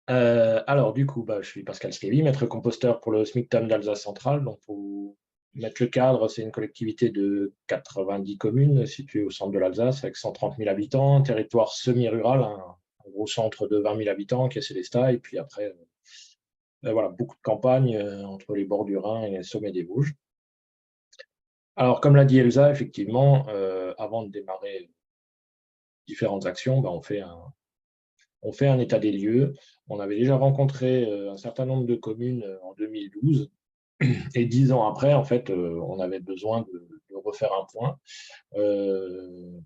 Alors du coup, je suis Pascal Skévy, maître composteur pour le SMICTAM d'Alsace centrale. Donc pour mettre le cadre, c'est une collectivité de 90 communes située au centre de l'Alsace avec 130 000 habitants, un territoire semi-rural, un gros centre de 20 000 habitants qui est Célestat, et puis après, voilà, beaucoup de campagnes entre les bords du Rhin et les sommets des Vosges. Alors comme l'a dit Elsa, effectivement, avant de démarrer différentes actions, on fait un état des lieux. On avait déjà rencontré un certain nombre de communes en 2012. Et 10 ans après, en fait, on avait besoin de refaire un point,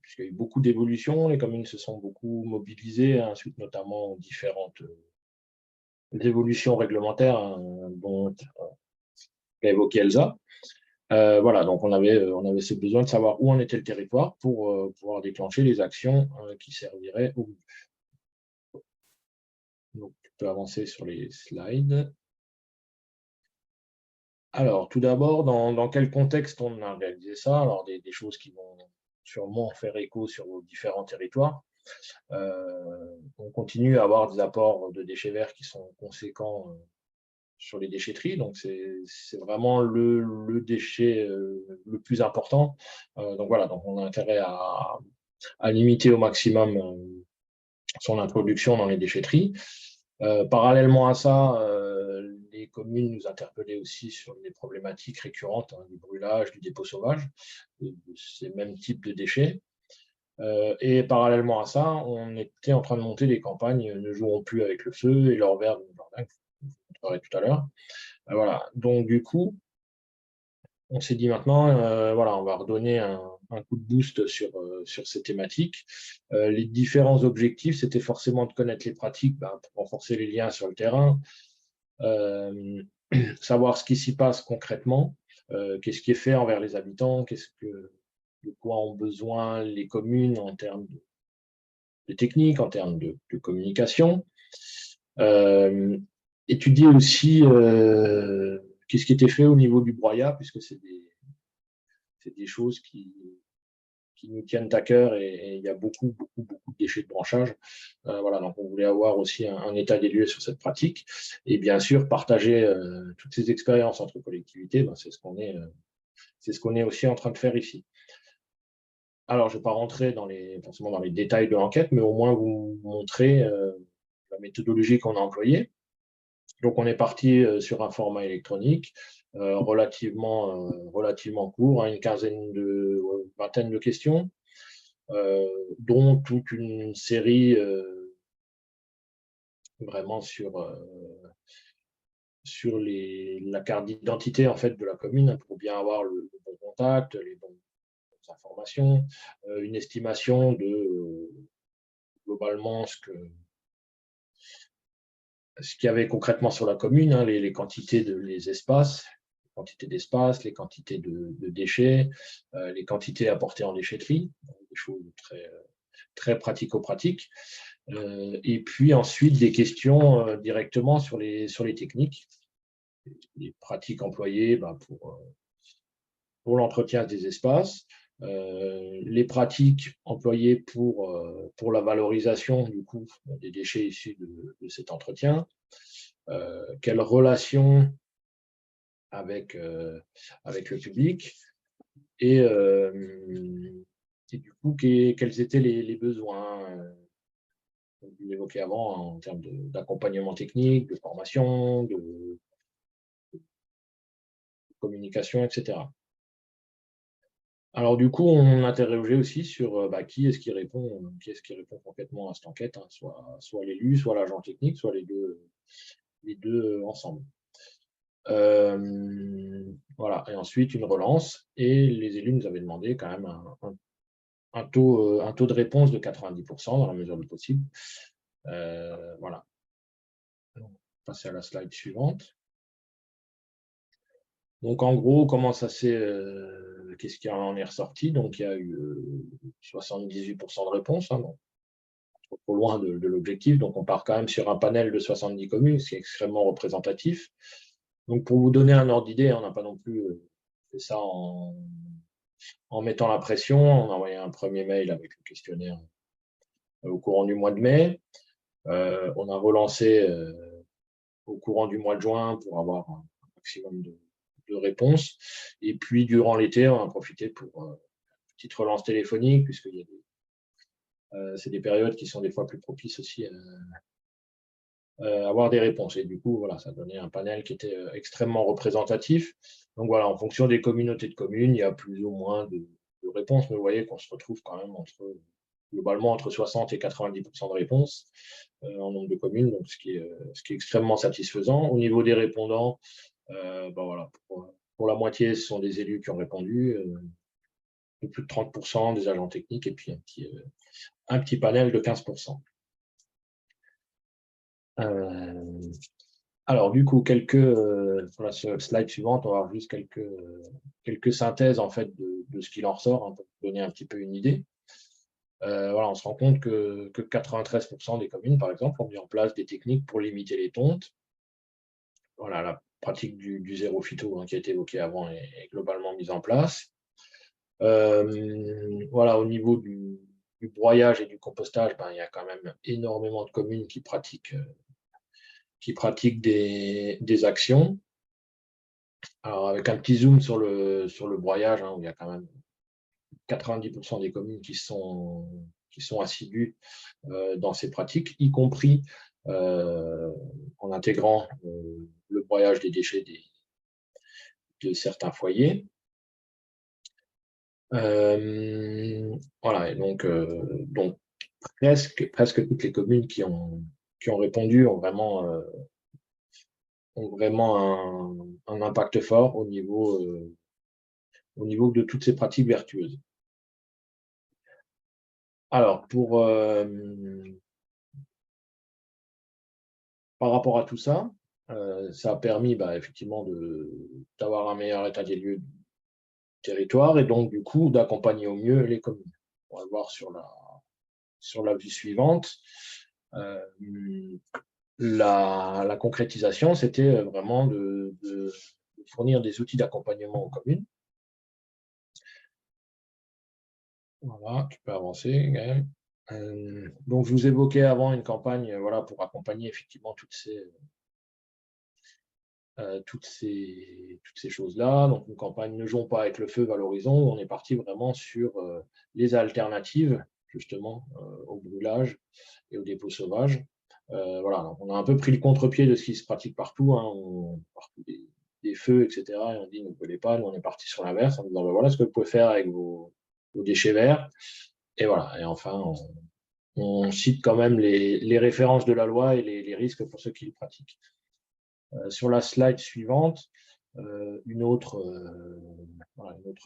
puisqu'il y a eu beaucoup d'évolutions. Les communes se sont beaucoup mobilisées, hein, suite notamment aux différentes évolutions réglementaires, hein, dont qu'a évoqué Elsa. Voilà, donc on avait ce besoin de savoir où en était le territoire pour pouvoir déclencher les actions qui serviraient au. Donc, tu peux avancer sur les slides. Alors, tout d'abord, dans quel contexte on a réalisé ça? Alors, des choses qui vont sûrement faire écho sur vos différents territoires. On continue à avoir des apports de déchets verts qui sont conséquents sur les déchetteries. Donc, c'est vraiment le déchet le plus important. Donc, voilà, donc on a intérêt à limiter au maximum son introduction dans les déchetteries. Parallèlement à ça, les communes nous interpellaient aussi sur les problématiques récurrentes, hein, du brûlage, du dépôt sauvage, de ces mêmes types de déchets. Et parallèlement à ça, on était en train de monter des campagnes Ne jouons plus avec le feu et l'or vert de jardin, que je vous montrerai tout à l'heure. Voilà. Donc du coup, on s'est dit maintenant, voilà, on va redonner un coup de boost sur ces thématiques. Les différents objectifs, c'était forcément de connaître les pratiques pour renforcer les liens sur le terrain, euh, savoir ce qui s'y passe concrètement, qu'est-ce qui est fait envers les habitants, de quoi ont besoin les communes en termes de technique, en termes de communication. Euh, Étudier aussi qu'est-ce qui était fait au niveau du broyat, puisque c'est des choses qui nous tiennent à cœur et il y a beaucoup, beaucoup, beaucoup de déchets de branchage. Voilà, donc on voulait avoir aussi un état des lieux sur cette pratique et bien sûr partager toutes ces expériences entre collectivités. C'est ce qu'on est aussi en train de faire ici. Alors, je ne vais pas rentrer forcément dans les détails de l'enquête, mais au moins vous montrer la méthodologie qu'on a employée. Donc, on est parti sur un format électronique relativement court, hein, vingtaine de questions, dont toute une série vraiment sur la carte d'identité en fait de la commune, hein, pour bien avoir le bon contact, les bonnes informations, une estimation de globalement ce qu'il y avait concrètement sur la commune, hein, les quantités les espaces, les quantités d'espace, les quantités de déchets, les quantités apportées en déchetterie, des choses très, très pratico-pratiques. Et puis ensuite, des questions directement sur les techniques, les pratiques employées pour l'entretien des espaces, les pratiques employées pour la valorisation du coup des déchets issus de cet entretien, quelle relation avec le public et, et du coup quels étaient les besoins, comme je l'évoquais avant, en termes d'accompagnement technique, de formation, de communication, etc. Alors du coup, on interrogeait aussi sur qui qui est-ce qui répond concrètement à cette enquête, hein, soit l'élu, soit l'agent technique, soit les deux ensemble. Voilà, et ensuite une relance, et les élus nous avaient demandé quand même un taux de réponse de 90% dans la mesure du possible. Voilà. On va passer à la slide suivante. Donc en gros, qu'est-ce qui en est ressorti? Donc il y a eu 78% de réponses, hein, donc trop loin de l'objectif. Donc on part quand même sur un panel de 70 communes, ce qui est extrêmement représentatif. Donc pour vous donner un ordre d'idée, on n'a pas non plus fait ça en mettant la pression. On a envoyé un premier mail avec le questionnaire au courant du mois de mai. On a relancé au courant du mois de juin pour avoir un maximum de réponses. Et puis, durant l'été, on a profité pour une petite relance téléphonique, puisque c'est des périodes qui sont des fois plus propices aussi à avoir des réponses. Et du coup, voilà, ça donnait un panel qui était extrêmement représentatif. Donc voilà, en fonction des communautés de communes, il y a plus ou moins de réponses, mais vous voyez qu'on se retrouve quand même globalement entre 60 et 90% de réponses en nombre de communes, donc ce qui est extrêmement satisfaisant. Au niveau des répondants, voilà, pour la moitié, ce sont des élus qui ont répondu, de plus de 30% des agents techniques, et puis un petit panel de 15%. Alors, du coup, sur la slide suivante, on va voir juste quelques synthèses en fait, de ce qu'il en ressort, hein, pour donner un petit peu une idée. Voilà, on se rend compte que 93% des communes, par exemple, ont mis en place des techniques pour limiter les tontes. Voilà, la pratique du zéro phyto, hein, qui a été évoquée avant, est globalement mise en place. Voilà, au niveau du broyage et du compostage, il y a quand même énormément de communes qui pratiquent des actions. Alors, avec un petit zoom sur le broyage, hein, où il y a quand même 90% des communes qui sont assidues dans ces pratiques, y compris en intégrant le broyage des déchets de certains foyers. Voilà, et donc presque toutes les communes qui ont répondu ont vraiment un impact fort au niveau de toutes ces pratiques vertueuses. Alors, par rapport à tout ça, ça a permis effectivement d'avoir un meilleur état des lieux du territoire, et donc du coup d'accompagner au mieux les communes. On va le voir sur la vue suivante. La concrétisation, c'était vraiment de fournir des outils d'accompagnement aux communes. Voilà, tu peux avancer, Gaël. Donc, je vous évoquais avant une campagne, voilà, pour accompagner effectivement toutes ces choses-là. Donc, une campagne Ne jouons pas avec le feu, valorisons, où on est parti vraiment sur les alternatives, justement, au brûlage et au dépôt sauvage. Voilà, donc on a un peu pris le contre-pied de ce qui se pratique partout, hein, partout des feux, etc. Et on dit ne brûlez pas. Nous, on est parti sur l'inverse en disant voilà ce que vous pouvez faire avec vos déchets verts. Et voilà. Et enfin, on cite quand même les références de la loi et les risques pour ceux qui le pratiquent. Sur la slide suivante, une autre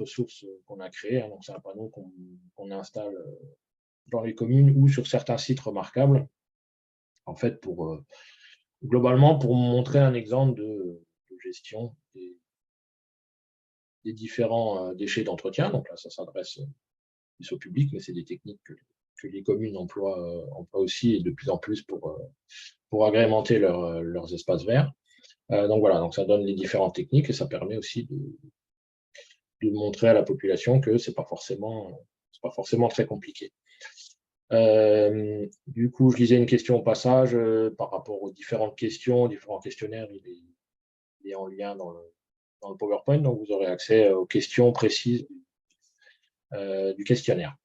source qu'on a créée, hein, donc c'est un panneau qu'on installe dans les communes ou sur certains sites remarquables, en fait, globalement pour montrer un exemple de gestion des différents déchets d'entretien. Donc là, ça s'adresse plus au public, mais c'est des techniques que les communes emploient aussi, et de plus en plus pour agrémenter leurs espaces verts. Donc voilà, donc ça donne les différentes techniques, et ça permet aussi de montrer à la population que c'est pas forcément très compliqué. Du coup, je lisais une question au passage par rapport aux différentes questions, aux différents questionnaires. Il est en lien dans le PowerPoint, donc vous aurez accès aux questions précises du questionnaire.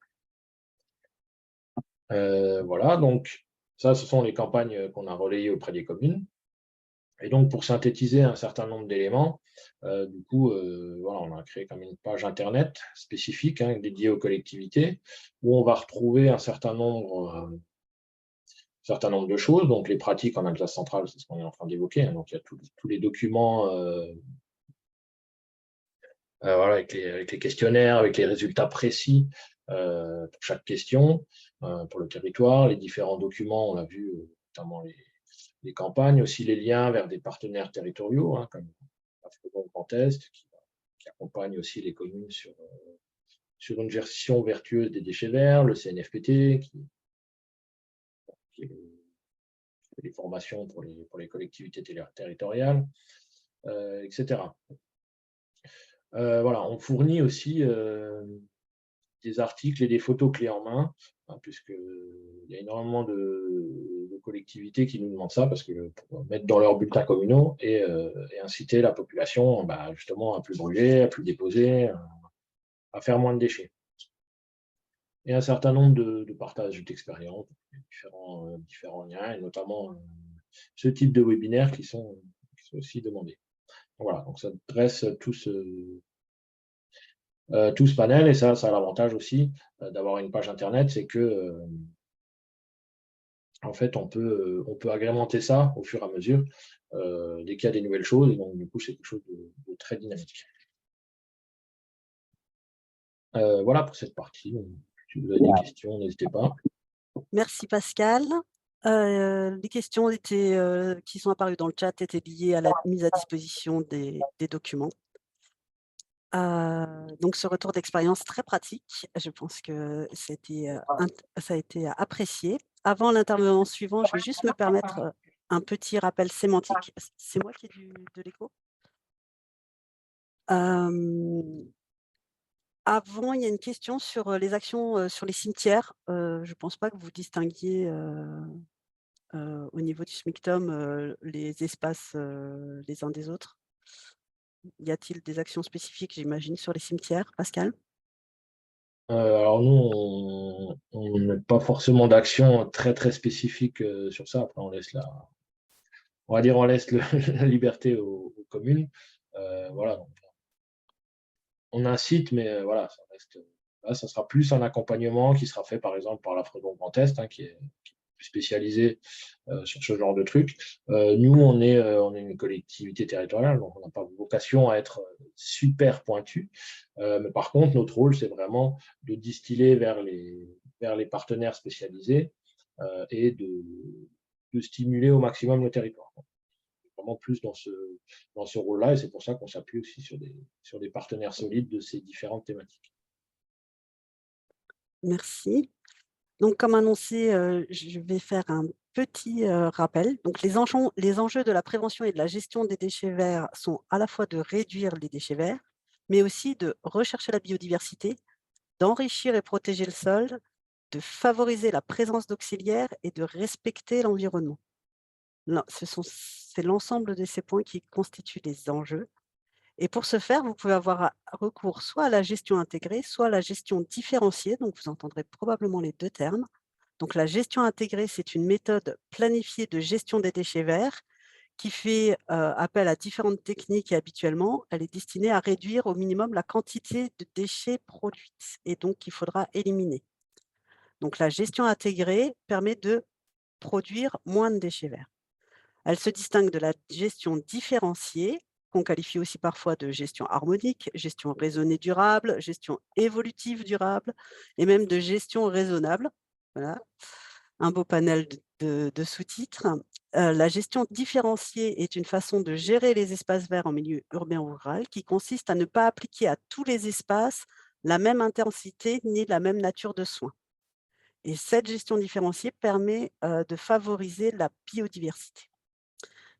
Voilà, donc ça, ce sont les campagnes qu'on a relayées auprès des communes. Et donc, pour synthétiser un certain nombre d'éléments, du coup, voilà, on a créé comme une page Internet spécifique, hein, dédiée aux collectivités, où on va retrouver un certain nombre de choses. Donc, les pratiques en Alsace centrale, c'est ce qu'on est en train d'évoquer. Hein, donc, il y a tous les documents voilà, avec les questionnaires, avec les résultats précis pour chaque question, pour le territoire, les différents documents, on l'a vu, notamment les campagnes, aussi les liens vers des partenaires territoriaux, hein, comme l'Afrique Grand Est, qui accompagne aussi les communes sur une gestion vertueuse des déchets verts, le CNFPT, qui fait des formations pour les collectivités territoriales, etc. Voilà, on fournit aussi des articles et des photos clés en main, hein, puisqu'il y a énormément de collectivités qui nous demandent ça, parce que pour mettre dans leurs bulletins communaux et inciter la population justement à plus brûler, à plus déposer, à faire moins de déchets. Et un certain nombre de partages d'expériences, différents liens, et notamment ce type de webinaires qui sont aussi demandés. Voilà, donc ça dresse tout ce panel, et ça a l'avantage aussi d'avoir une page internet, c'est que en fait on peut agrémenter ça au fur et à mesure dès qu'il y a des nouvelles choses, et donc du coup c'est quelque chose de très dynamique. Voilà pour cette partie. Si vous avez des questions, n'hésitez pas. Merci Pascal. Les questions qui sont apparues dans le chat étaient liées à la mise à disposition des documents. Donc ce retour d'expérience très pratique, je pense que ça a été apprécié. Avant l'intervenant suivant, je vais juste me permettre un petit rappel sémantique. C'est moi qui ai de l'écho. Avant, il y a une question sur les actions sur les cimetières. Je ne pense pas que vous distinguiez au niveau du SMICTOM les espaces les uns des autres. Y a-t-il des actions spécifiques, j'imagine, sur les cimetières, Pascal? Alors nous, on n'a pas forcément d'action très très spécifique sur ça. Après, on laisse la liberté aux communes. Voilà, donc, on incite, mais voilà, ça reste. Là, ça sera plus un accompagnement qui sera fait, par exemple, par la Fredon Grand Est, hein, qui est plus spécialisée sur ce genre de trucs. Nous, on est une collectivité territoriale, donc on n'a pas vocation à être super pointu. Mais par contre, notre rôle, c'est vraiment de distiller vers les partenaires spécialisés et de stimuler au maximum le territoire. Vraiment plus dans ce rôle-là, et c'est pour ça qu'on s'appuie aussi sur des partenaires solides de ces différentes thématiques. Merci. Donc, comme annoncé, je vais faire un petit rappel. Donc, les enjeux de la prévention et de la gestion des déchets verts sont à la fois de réduire les déchets verts, mais aussi de rechercher la biodiversité, d'enrichir et protéger le sol, de favoriser la présence d'auxiliaires et de respecter l'environnement. C'est l'ensemble de ces points qui constituent les enjeux. Et pour ce faire, vous pouvez avoir recours soit à la gestion intégrée, soit à la gestion différenciée. Donc, vous entendrez probablement les deux termes. Donc, la gestion intégrée, c'est une méthode planifiée de gestion des déchets verts qui fait appel à différentes techniques, et habituellement, elle est destinée à réduire au minimum la quantité de déchets produites et donc qu'il faudra éliminer. Donc, la gestion intégrée permet de produire moins de déchets verts. Elle se distingue de la gestion différenciée, qu'on qualifie aussi parfois de gestion harmonique, gestion raisonnée durable, gestion évolutive durable et même de gestion raisonnable. Voilà, un beau panel de sous-titres. La gestion différenciée est une façon de gérer les espaces verts en milieu urbain ou rural qui consiste à ne pas appliquer à tous les espaces la même intensité ni la même nature de soins. Et cette gestion différenciée permet de favoriser la biodiversité.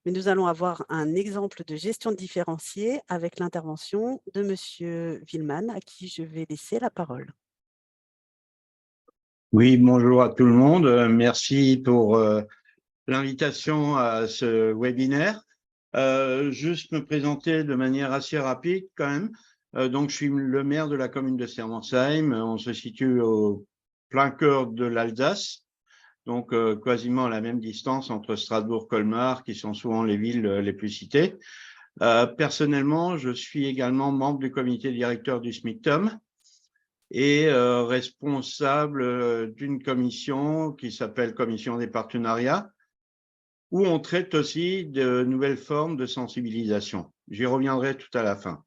Mais nous allons avoir un exemple de gestion différenciée avec l'intervention de Monsieur Villeman, à qui je vais laisser la parole. Oui, bonjour à tout le monde. Merci pour l'invitation à ce webinaire. Juste me présenter de manière assez rapide quand même. Donc, je suis le maire de la commune de Sermensheim. On se situe au plein cœur de l'Alsace, donc quasiment à la même distance entre Strasbourg et Colmar, qui sont souvent les villes les plus citées. Personnellement, je suis également membre du comité directeur du SMICTOM et responsable d'une commission qui s'appelle Commission des partenariats, où on traite aussi de nouvelles formes de sensibilisation. J'y reviendrai tout à la fin.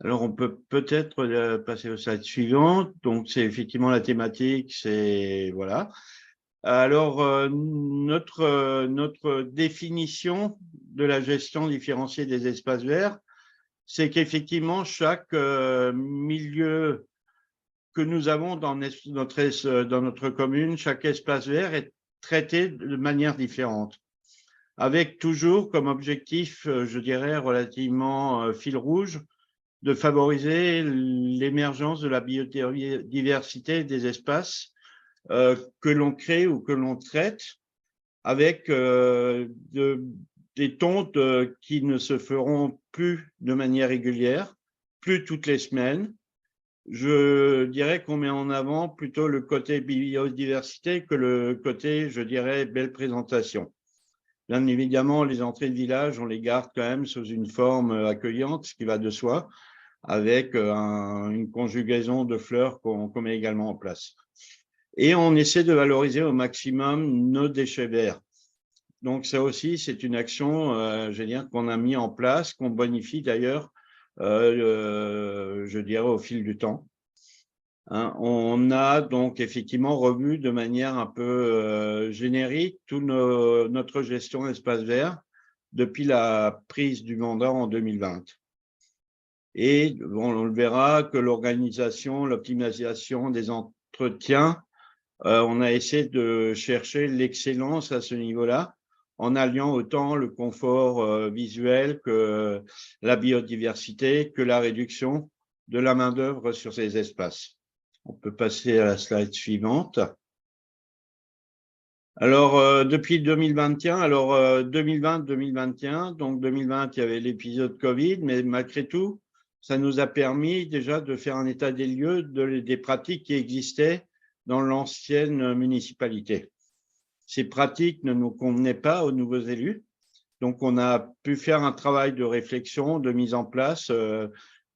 Alors, on peut peut-être passer au slide suivant. Donc, c'est effectivement la thématique, c'est voilà. Alors, notre définition de la gestion différenciée des espaces verts, c'est qu'effectivement, chaque milieu que nous avons dans notre commune, chaque espace vert est traité de manière différente, avec toujours comme objectif, je dirais, relativement fil rouge, de favoriser l'émergence de la biodiversité des espaces que l'on crée ou que l'on traite avec des tontes qui ne se feront plus de manière régulière, plus toutes les semaines. Je dirais qu'on met en avant plutôt le côté biodiversité que le côté, je dirais, belle présentation. Bien évidemment, les entrées de village, on les garde quand même sous une forme accueillante, ce qui va de soi, avec une conjugaison de fleurs qu'on met également en place. Et on essaie de valoriser au maximum nos déchets verts. Donc ça aussi, c'est une action, je veux dire, qu'on a mis en place, qu'on bonifie d'ailleurs, je dirais, au fil du temps. Hein, on a donc effectivement revu de manière un peu générique toute notre gestion espace vert depuis la prise du mandat en 2020. Et bon, on le verra que l'organisation, l'optimisation des entretiens, on a essayé de chercher l'excellence à ce niveau-là, en alliant autant le confort visuel que la biodiversité, que la réduction de la main-d'œuvre sur ces espaces. On peut passer à la slide suivante. Alors, depuis 2021, 2020-2021, donc 2020, il y avait l'épisode Covid, mais malgré tout, ça nous a permis déjà de faire un état des lieux des pratiques qui existaient dans l'ancienne municipalité. Ces pratiques ne nous convenaient pas aux nouveaux élus, donc on a pu faire un travail de réflexion, de mise en place,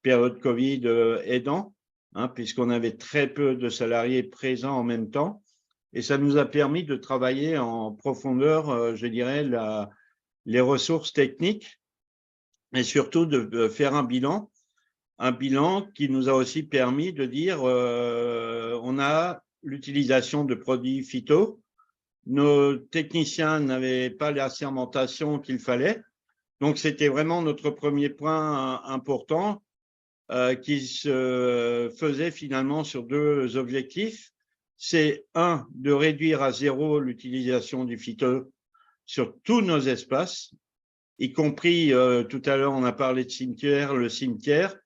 période Covid aidant, hein, puisqu'on avait très peu de salariés présents en même temps, et ça nous a permis de travailler en profondeur, je dirais, les ressources techniques, et surtout de faire un bilan qui nous a aussi permis de dire on a l'utilisation de produits phyto, nos techniciens n'avaient pas la sermentation qu'il fallait, donc c'était vraiment notre premier point important qui se faisait finalement sur deux objectifs. C'est un, de réduire à zéro l'utilisation du phyto sur tous nos espaces, y compris, tout à l'heure on a parlé de cimetière, le cimetière,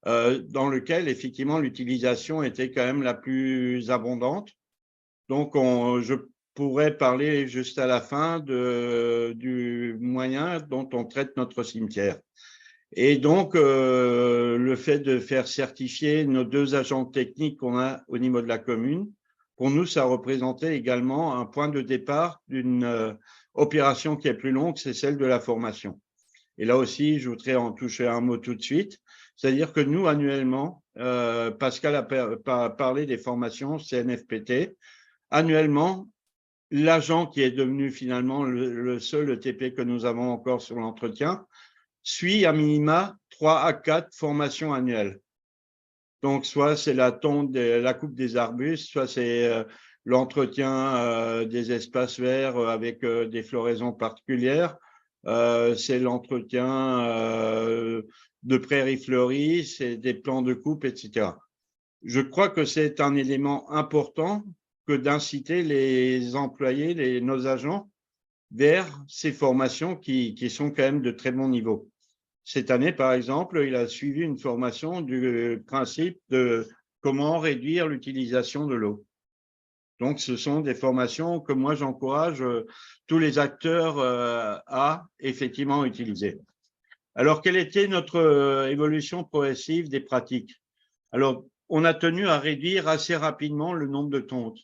dans lequel effectivement l'utilisation était quand même la plus abondante. Donc je pourrais parler juste à la fin du moyen dont on traite notre cimetière. Et donc, le fait de faire certifier nos deux agents techniques qu'on a au niveau de la commune, pour nous, ça représentait également un point de départ d'une opération qui est plus longue, c'est celle de la formation. Et là aussi, je voudrais en toucher un mot tout de suite, c'est-à-dire que nous, annuellement, Pascal a parlé des formations CNFPT, annuellement, l'agent qui est devenu finalement le seul ETP que nous avons encore sur l'entretien, suit à minima 3 à 4 formations annuelles. Donc, soit c'est la tonte, la coupe des arbustes, soit c'est l'entretien des espaces verts avec des floraisons particulières, c'est l'entretien de prairies fleuries, c'est des plans de coupe, etc. Je crois que c'est un élément important que d'inciter les employés, nos agents, vers ces formations qui sont quand même de très bon niveau. Cette année, par exemple, il a suivi une formation du principe de comment réduire l'utilisation de l'eau. Donc, ce sont des formations que moi, j'encourage tous les acteurs à effectivement utiliser. Alors, quelle était notre évolution progressive des pratiques? Alors, on a tenu à réduire assez rapidement le nombre de tontes.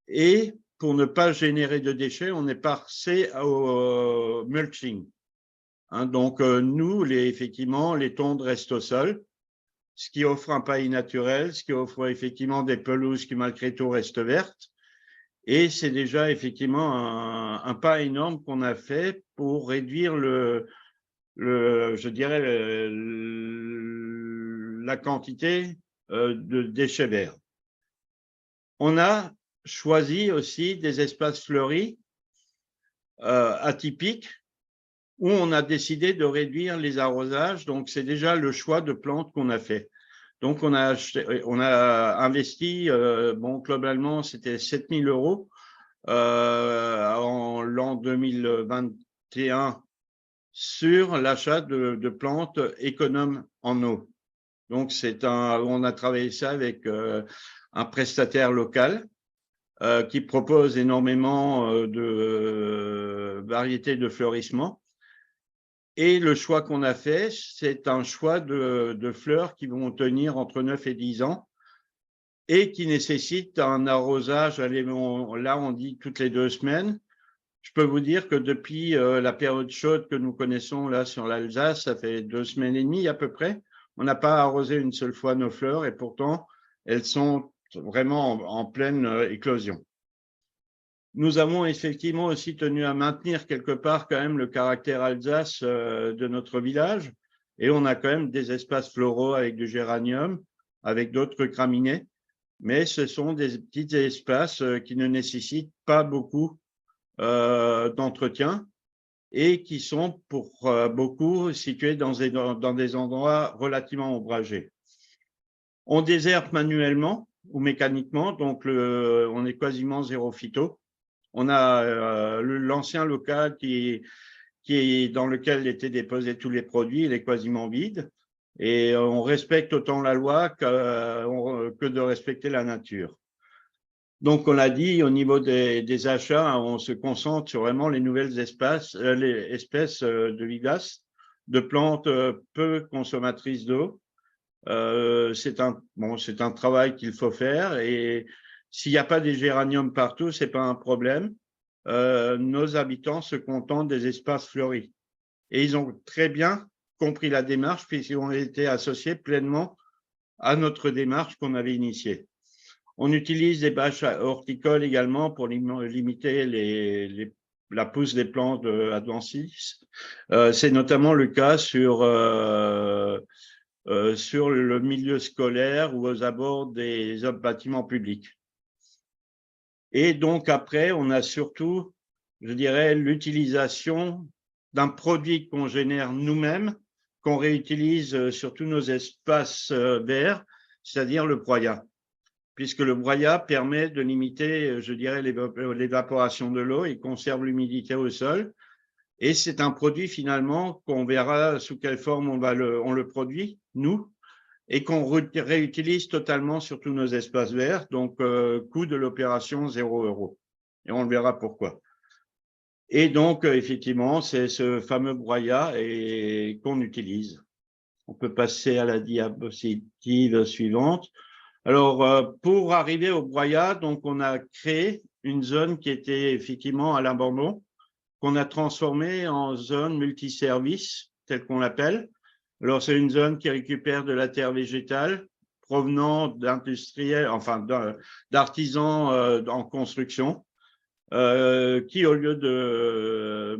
Et pour ne pas générer de déchets, on est passé au mulching. Hein, donc, nous, effectivement, les tondes restent au sol, ce qui offre un paillis naturel, ce qui offre effectivement des pelouses qui, malgré tout, restent vertes. Et c'est déjà effectivement un pas énorme qu'on a fait pour réduire je dirais, la quantité de déchets verts. On a choisi aussi des espaces fleuris atypiques où on a décidé de réduire les arrosages. Donc, c'est déjà le choix de plantes qu'on a fait. Donc, on a investi, bon, globalement, c'était 7 000 € en l'an 2021 sur l'achat de plantes économes en eau. Donc, on a travaillé ça avec un prestataire local qui propose énormément de variétés de fleurissement. Et le choix qu'on a fait, c'est un choix de fleurs qui vont tenir entre 9 et 10 ans et qui nécessitent un arrosage, là on dit toutes les 2 semaines. Je peux vous dire que depuis la période chaude que nous connaissons là sur l'Alsace, ça fait 2 semaines et demie à peu près, on n'a pas arrosé une seule fois nos fleurs et pourtant elles sont vraiment en pleine éclosion. Nous avons effectivement aussi tenu à maintenir quelque part quand même le caractère Alsace de notre village et on a quand même des espaces floraux avec du géranium, avec d'autres graminées, mais ce sont des petits espaces qui ne nécessitent pas beaucoup d'entretien et qui sont pour beaucoup situés dans des endroits relativement ombragés. On désherbe manuellement ou mécaniquement, donc on est quasiment zéro phyto. On a l'ancien local qui est dans lequel étaient déposés tous les produits, il est quasiment vide. Et on respecte autant la loi que de respecter la nature. Donc, on l'a dit, au niveau des achats, on se concentre sur vraiment les nouvelles espèces de vivaces, de plantes peu consommatrices d'eau. C'est un travail qu'il faut faire et s'il n'y a pas des géraniums partout, ce n'est pas un problème. Nos habitants se contentent des espaces fleuris. Et ils ont très bien compris la démarche puisqu'ils ont été associés pleinement à notre démarche qu'on avait initiée. On utilise des bâches horticoles également pour limiter la pousse des plantes adventices. C'est notamment le cas sur le milieu scolaire ou aux abords des bâtiments publics. Et donc après, on a surtout, je dirais, l'utilisation d'un produit qu'on génère nous-mêmes, qu'on réutilise sur tous nos espaces verts, c'est-à-dire le broyat. Puisque le broyat permet de limiter, je dirais, l'évaporation de l'eau, il conserve l'humidité au sol. Et c'est un produit finalement qu'on verra sous quelle forme on le produit, nous, et qu'on réutilise totalement sur tous nos espaces verts. Donc, coût de l'opération 0 €. Et on le verra pourquoi. Et donc, effectivement, c'est ce fameux broyat qu'on utilise. On peut passer à la diapositive suivante. Alors, pour arriver au broyat, donc on a créé une zone qui était effectivement à l'abandon, qu'on a transformée en zone multiservice, telle qu'on l'appelle. Alors, c'est une zone qui récupère de la terre végétale provenant d'industriels, enfin d'artisans en construction, qui, au lieu de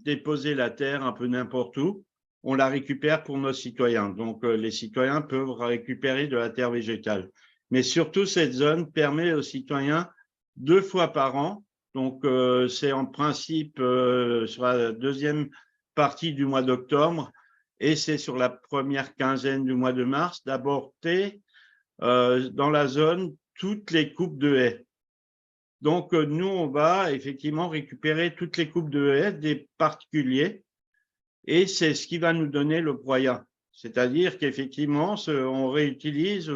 déposer la terre un peu n'importe où, on la récupère pour nos citoyens. Donc, les citoyens peuvent récupérer de la terre végétale. Mais surtout, cette zone permet aux citoyens 2 fois par an, donc c'est en principe sur la deuxième partie du mois d'octobre et c'est sur la première quinzaine du mois de mars, d'aborder dans la zone toutes les coupes de haies. Donc, nous, on va effectivement récupérer toutes les coupes de haies des particuliers et c'est ce qui va nous donner le broyat. C'est-à-dire qu'effectivement, on réutilise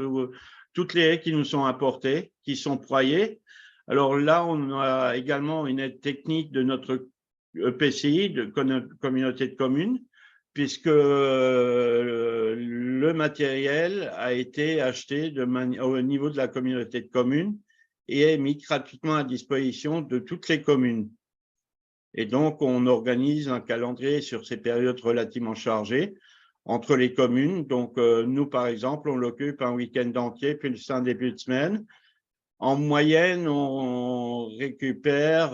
toutes les haies qui nous sont apportées, qui sont broyées. Alors là, on a également une aide technique de notre EPCI, de communauté de communes, puisque le matériel a été acheté au niveau de la communauté de communes et est mis gratuitement à disposition de toutes les communes. Et donc, on organise un calendrier sur ces périodes relativement chargées entre les communes. Donc, nous, par exemple, on l'occupe un week-end entier, plus un début de semaine. En moyenne, on récupère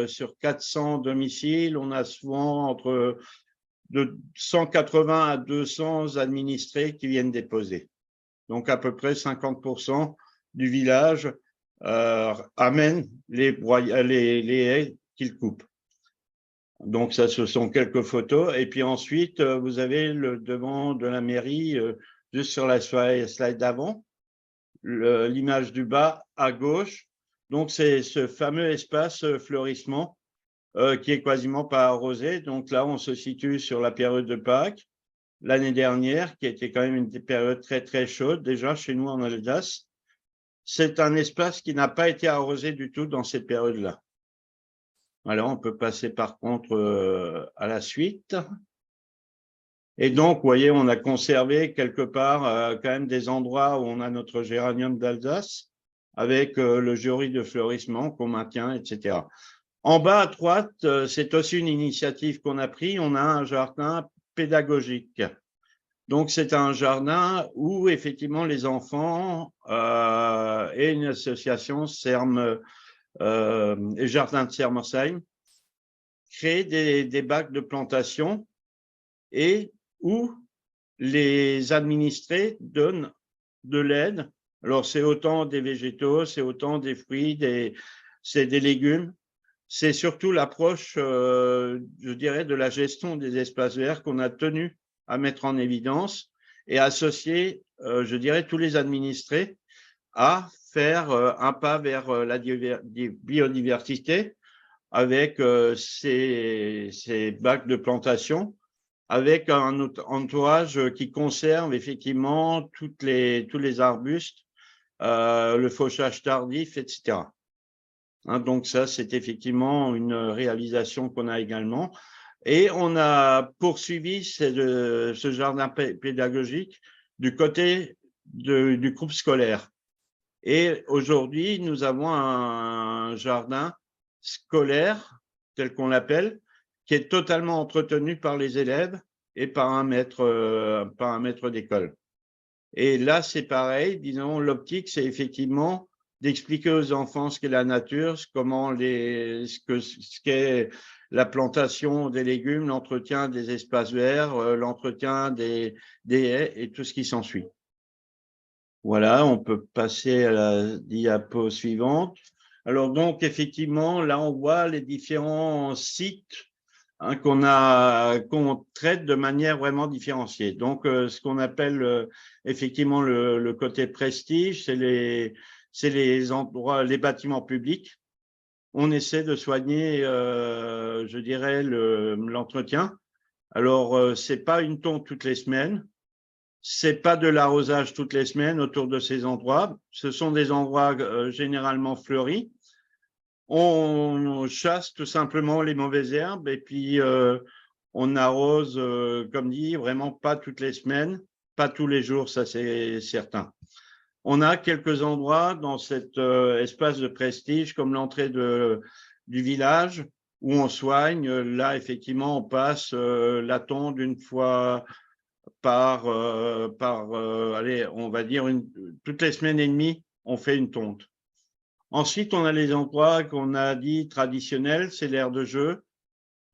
sur 400 domiciles, on a souvent entre de 180 à 200 administrés qui viennent déposer. Donc, à peu près 50% du village amène les haies qu'ils coupent. Donc, ça, ce sont quelques photos. Et puis ensuite, vous avez le devant de la mairie, juste sur la slide d'avant, l'image du bas à gauche. Donc, c'est ce fameux espace fleurissement qui est quasiment pas arrosé. Donc là, on se situe sur la période de Pâques. l'année dernière, qui était quand même une période très, très chaude, déjà chez nous en Alsace. C'est un espace qui n'a pas été arrosé du tout dans cette période-là. Alors, on peut passer par contre à la suite. Et donc, vous voyez, on a conservé quelque part quand même des endroits où on a notre géranium d'Alsace avec le jury de fleurissement qu'on maintient, etc. En bas à droite, c'est aussi une initiative qu'on a prise. On a un jardin pédagogique. Donc, c'est un jardin où effectivement les enfants et une association Jardin de Sermersheim créent des bacs de plantation et où les administrés donnent de l'aide. Alors, c'est autant des végétaux, c'est autant des fruits, c'est des légumes. C'est surtout l'approche, je dirais, de la gestion des espaces verts qu'on a tenu à mettre en évidence et associer, je dirais, tous les administrés à faire un pas vers la biodiversité avec ces bacs de plantation, avec un entourage qui conserve effectivement tous les arbustes, le fauchage tardif, etc. Hein, donc ça, c'est effectivement une réalisation qu'on a également. Et on a poursuivi ce jardin pédagogique du côté du groupe scolaire. Et aujourd'hui, nous avons un jardin scolaire, tel qu'on l'appelle, qui est totalement entretenu par les élèves et par un maître d'école. Et là, c'est pareil, disons, l'optique, c'est effectivement d'expliquer aux enfants ce qu'est la nature, ce qu'est la plantation des légumes, l'entretien des espaces verts, l'entretien des haies et tout ce qui s'ensuit. Voilà, on peut passer à la diapo suivante. Alors donc, effectivement, là, on voit les différents sites qu'on traite de manière vraiment différenciée. Donc, ce qu'on appelle effectivement le côté prestige, c'est les endroits, les bâtiments publics. On essaie de soigner, je dirais, l'entretien. Alors, c'est pas une tonte toutes les semaines. C'est pas de l'arrosage toutes les semaines autour de ces endroits. Ce sont des endroits généralement fleuris. On chasse tout simplement les mauvaises herbes et puis on arrose, comme dit, vraiment pas toutes les semaines, pas tous les jours, ça c'est certain. On a quelques endroits dans cet espace de prestige, comme l'entrée du village, où on soigne. Là, effectivement, on passe la tonde une fois allez, on va dire toutes les semaines et demie, on fait une tonte. Ensuite, on a les endroits qu'on a dit traditionnels, c'est l'aire de jeu,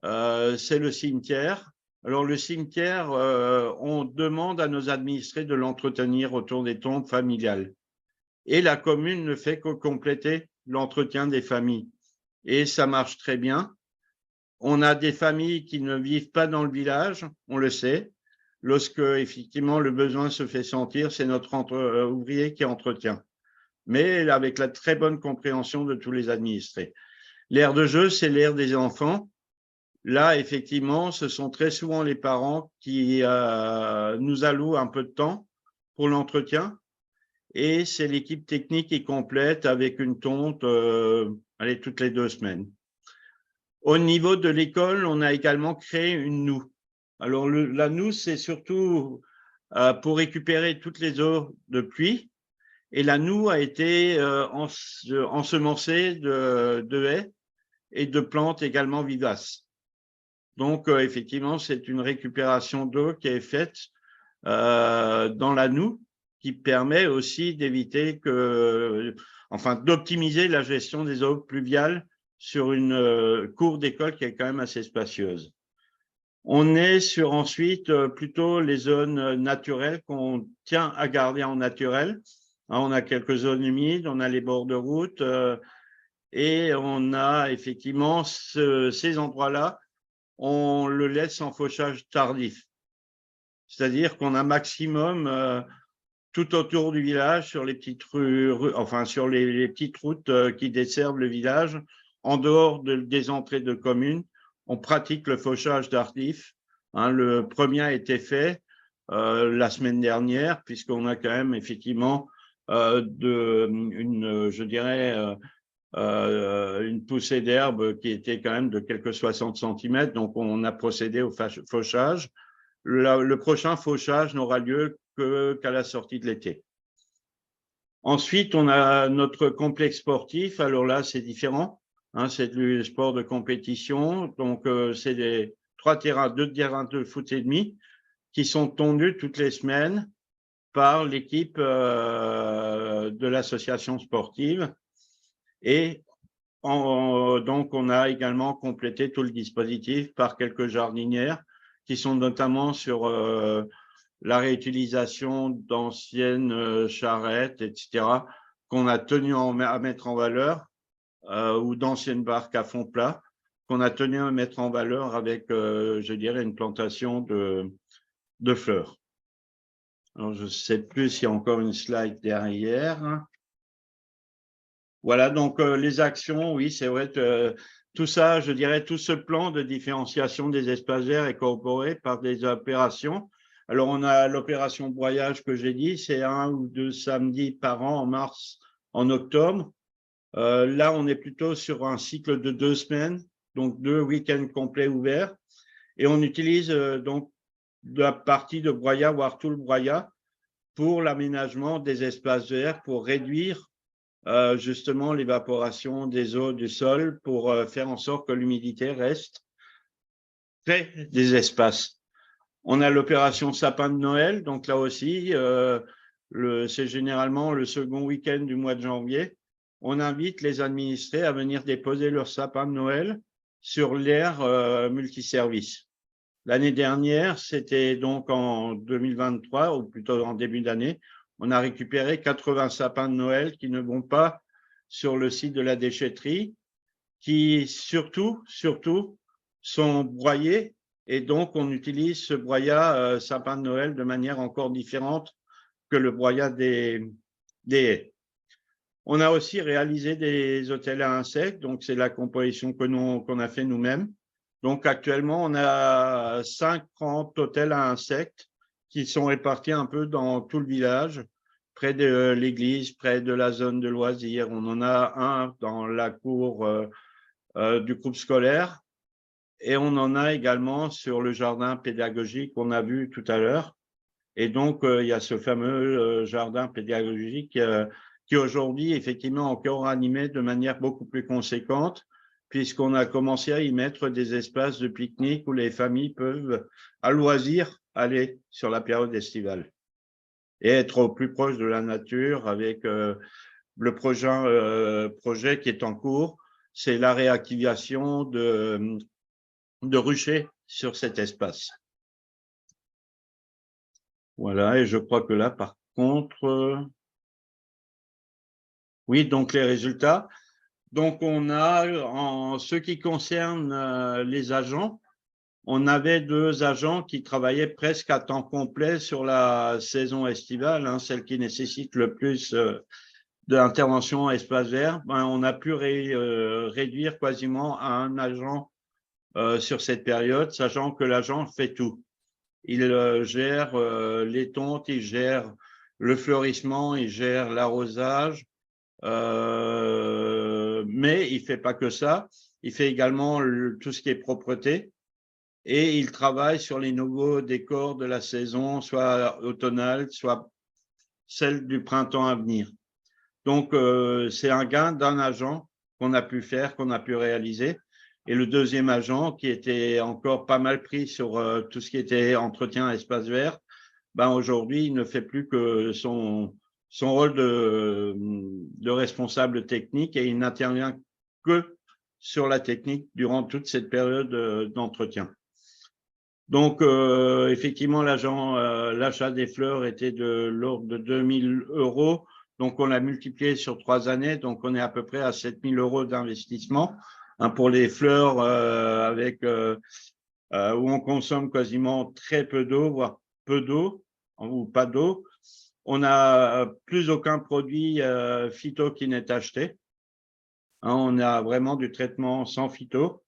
c'est le cimetière. Alors, le cimetière, on demande à nos administrés de l'entretenir autour des tombes familiales. Et la commune ne fait que compléter l'entretien des familles. Et ça marche très bien. On a des familles qui ne vivent pas dans le village, on le sait. Lorsque, effectivement, le besoin se fait sentir, c'est notre ouvrier qui entretient. Mais avec la très bonne compréhension de tous les administrés. L'aire de jeu, c'est l'aire des enfants. Là, effectivement, ce sont très souvent les parents qui nous allouent un peu de temps pour l'entretien. Et c'est l'équipe technique qui complète avec une tonte allez, toutes les 2 semaines. Au niveau de l'école, on a également créé une noue. Alors, la noue, c'est surtout pour récupérer toutes les eaux de pluie. Et la noue a été ensemencée de haies et de plantes également vivaces. Donc, effectivement, c'est une récupération d'eau qui est faite dans la noue, qui permet aussi d'éviter d'optimiser la gestion des eaux pluviales sur une cour d'école qui est quand même assez spacieuse. On est sur ensuite plutôt les zones naturelles qu'on tient à garder en naturel. On a quelques zones humides, on a les bords de route et on a effectivement ces endroits-là, on le laisse en fauchage tardif. C'est-à-dire qu'on a maximum tout autour du village, sur les petites sur les petites routes qui desservent le village, en dehors des entrées de communes, on pratique le fauchage tardif. Le premier a été fait. la semaine dernière, puisqu'on a quand même effectivement je dirais, une poussée d'herbe qui était quand même de quelques 60 cm. Donc, on a procédé au fauchage. Le prochain fauchage n'aura lieu qu'à la sortie de l'été. Ensuite, on a notre complexe sportif. Alors là, c'est différent. Hein, c'est du sport de compétition. Donc, c'est deux terrains de foot et demi qui sont tendus toutes les semaines par l'équipe de l'association sportive. Et donc, on a également complété tout le dispositif par quelques jardinières qui sont notamment sur la réutilisation d'anciennes charrettes, etc., qu'on a tenu à mettre en valeur, ou d'anciennes barques à fond plat, qu'on a tenu à mettre en valeur avec, je dirais, une plantation de fleurs. Alors, je ne sais plus s'il y a encore une slide derrière. Voilà, donc les actions, oui, c'est vrai que tout ça, je dirais, tout ce plan de différenciation des espaces verts est corroboré par des opérations. Alors, on a l'opération broyage que j'ai dit, c'est 1 ou 2 samedis par an en mars, en octobre. Là, on est plutôt sur un cycle de 2 semaines, donc 2 week-ends complets ouverts. Et on utilise donc la partie de broyat, voire tout le broyat, pour l'aménagement des espaces verts, pour réduire justement l'évaporation des eaux du sol, pour faire en sorte que l'humidité reste près des espaces. On a l'opération sapin de Noël, donc là aussi, c'est généralement le second week-end du mois de janvier. On invite les administrés à venir déposer leur sapin de Noël sur l'aire multiservice. L'année dernière, c'était donc en 2023, ou plutôt en début d'année, on a récupéré 80 sapins de Noël qui ne vont pas sur le site de la déchetterie, qui surtout sont broyés, et donc on utilise ce broyat sapin de Noël de manière encore différente que le broyat des haies. On a aussi réalisé des hôtels à insectes, donc c'est la composition qu'on a fait nous-mêmes. Donc actuellement, on a 50 hôtels à insectes qui sont répartis un peu dans tout le village, près de l'église, près de la zone de loisirs. On en a un dans la cour du groupe scolaire, et on en a également sur le jardin pédagogique qu'on a vu tout à l'heure. Et donc, il y a ce fameux jardin pédagogique qui aujourd'hui, effectivement, encore animé de manière beaucoup plus conséquente, puisqu'on a commencé à y mettre des espaces de pique-nique où les familles peuvent, à loisir, aller sur la période estivale et être au plus proche de la nature avec le projet qui est en cours, c'est la réactivation de ruchers sur cet espace. Voilà, et je crois que là, par contre, oui, donc les résultats. Donc, on a, en ce qui concerne les agents, on avait 2 agents qui travaillaient presque à temps complet sur la saison estivale, hein, celle qui nécessite le plus d'intervention espace vert. Ben, on a pu réduire quasiment à 1 agent sur cette période, sachant que l'agent fait tout. Il gère les tontes, il gère le fleurissement, il gère l'arrosage, mais il ne fait pas que ça. Il fait également tout ce qui est propreté, et il travaille sur les nouveaux décors de la saison, soit automnale, soit celle du printemps à venir. Donc, c'est un gain d'un agent qu'on a pu faire, qu'on a pu réaliser. Et le deuxième agent, qui était encore pas mal pris sur tout ce qui était entretien espace vert, ben aujourd'hui, il ne fait plus que son rôle de responsable technique, et il n'intervient que sur la technique durant toute cette période d'entretien. Donc, effectivement, l'achat des fleurs était de l'ordre de 2 000 €. Donc, on l'a multiplié sur 3 années. Donc, on est à peu près à 7 000 € d'investissement. Hein, pour les fleurs où on consomme quasiment très peu d'eau, voire peu d'eau ou pas d'eau. On n'a plus aucun produit phyto qui n'est acheté. Hein, on a vraiment du traitement sans phyto.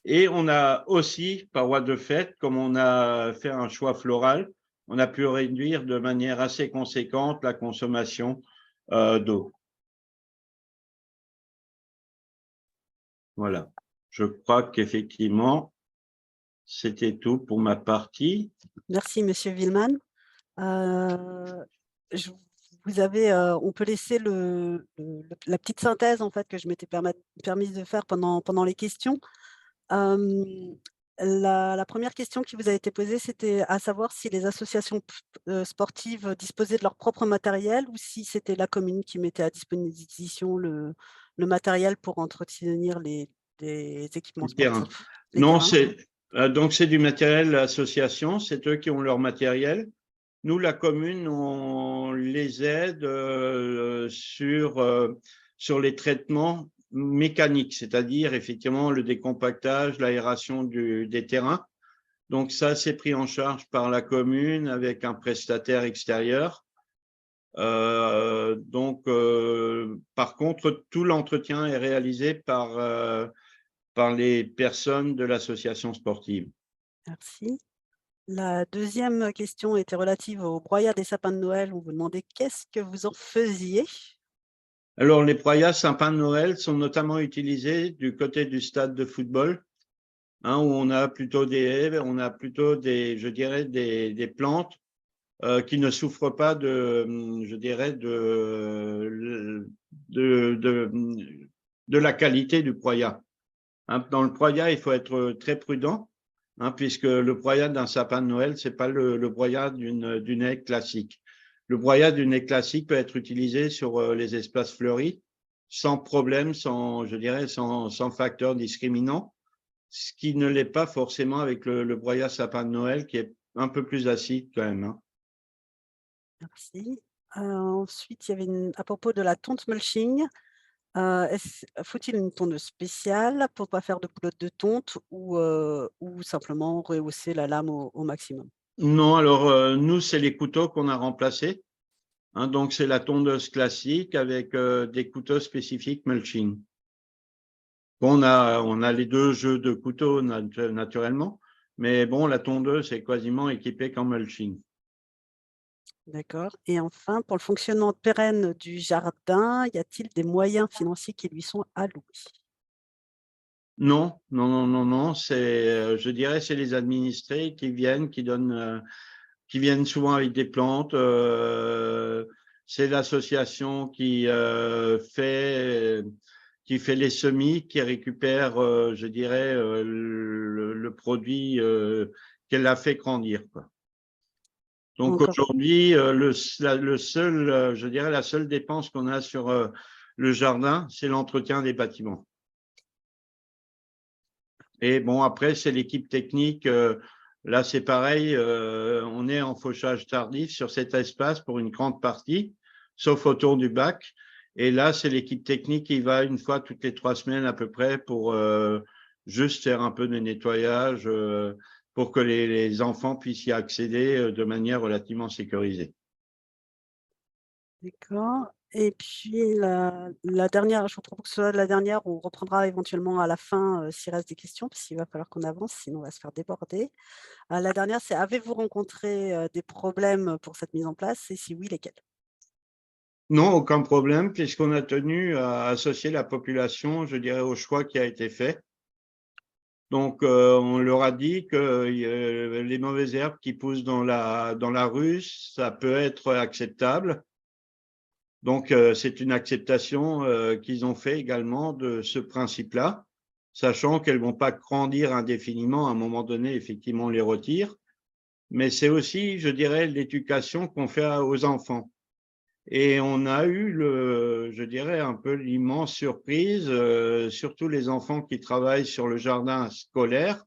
Et on a aussi, par voie de fait, comme on a fait un choix floral, on a pu réduire de manière assez conséquente la consommation d'eau. Voilà. Je crois qu'effectivement, c'était tout pour ma partie. Merci, Monsieur Villeman. Vous avez, on peut laisser la petite synthèse en fait que je m'étais permise de faire pendant les questions. La première question qui vous a été posée, c'était à savoir si les associations sportives disposaient de leur propre matériel ou si c'était la commune qui mettait à disposition le matériel pour entretenir les équipements Du terrain. sportifs, les Non, terrains. donc c'est du matériel association, c'est eux qui ont leur matériel. Nous, la commune, on les aide sur les traitements mécaniques, c'est-à-dire effectivement le décompactage, l'aération des terrains. Donc ça, c'est pris en charge par la commune avec un prestataire extérieur. Par contre, tout l'entretien est réalisé par les personnes de l'association sportive. Merci. La deuxième question était relative au broyat des sapins de Noël. On vous demandait qu'est-ce que vous en faisiez? Alors, les broyats sapins de Noël sont notamment utilisés du côté du stade de football, hein, où on a plutôt je dirais, des plantes qui ne souffrent pas je dirais, de la qualité du broyat. Hein, dans le broyat, il faut être très prudent, hein, puisque le broyat d'un sapin de Noël, c'est pas le broyat d'une haie classique. Le broyat d'une haie classique peut être utilisé sur les espaces fleuris sans problème, je dirais, sans facteur discriminant, ce qui ne l'est pas forcément avec le broyat sapin de Noël, qui est un peu plus acide quand même. Hein. Merci. Ensuite, il y avait à propos de la tonte mulching, faut-il une tonte spéciale pour ne pas faire de pelote de tonte ou simplement rehausser la lame au maximum? Non, alors nous, c'est les couteaux qu'on a remplacés. Hein, donc, c'est la tondeuse classique avec des couteaux spécifiques mulching. Bon, on a les deux jeux de couteaux naturellement, mais bon, la tondeuse est quasiment équipée qu'en mulching. D'accord. Et enfin, pour le fonctionnement pérenne du jardin, y a-t-il des moyens financiers qui lui sont alloués? Non, non, non, non, non. Je dirais, c'est les administrés qui viennent, qui viennent souvent avec des plantes. C'est l'association qui fait les semis, qui récupère, je dirais, le produit qu'elle a fait grandir, quoi. Donc Encore aujourd'hui, je dirais, la seule dépense qu'on a sur le jardin, c'est l'entretien des bâtiments. Et bon, après, c'est l'équipe technique. Là, c'est pareil, on est en fauchage tardif sur cet espace pour une grande partie, sauf autour du bac. Et là, c'est l'équipe technique qui va une fois toutes les 3 semaines à peu près pour juste faire un peu de nettoyage pour que les enfants puissent y accéder de manière relativement sécurisée. d'accord. Et puis la dernière, je vous propose que ce soit la dernière, on reprendra éventuellement à la fin, s'il reste des questions, parce qu'il va falloir qu'on avance, sinon on va se faire déborder. La dernière, c'est: avez-vous rencontré, des problèmes pour cette mise en place et si oui, lesquels? Non, aucun problème, puisqu'on a tenu à associer la population, je dirais, au choix qui a été fait. Donc, on leur a dit que les mauvaises herbes qui poussent dans la rue, ça peut être acceptable. Donc, c'est une acceptation qu'ils ont fait également de ce principe-là, sachant qu'elles vont pas grandir indéfiniment. À un moment donné, effectivement, on les retire. Mais c'est aussi, je dirais, l'éducation qu'on fait aux enfants. Et on a eu je dirais, un peu l'immense surprise, surtout les enfants qui travaillent sur le jardin scolaire,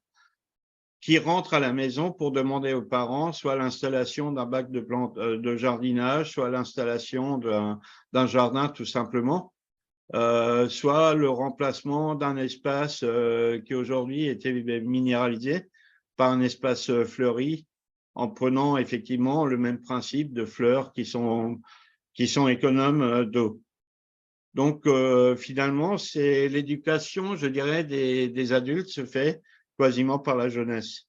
qui rentrent à la maison pour demander aux parents soit l'installation d'un bac de jardinage, soit l'installation d'un jardin tout simplement, soit le remplacement d'un espace qui aujourd'hui était minéralisé par un espace fleuri, en prenant effectivement le même principe de fleurs qui sont économes d'eau. Donc, finalement, c'est l'éducation, je dirais, des adultes se fait quasiment par la jeunesse.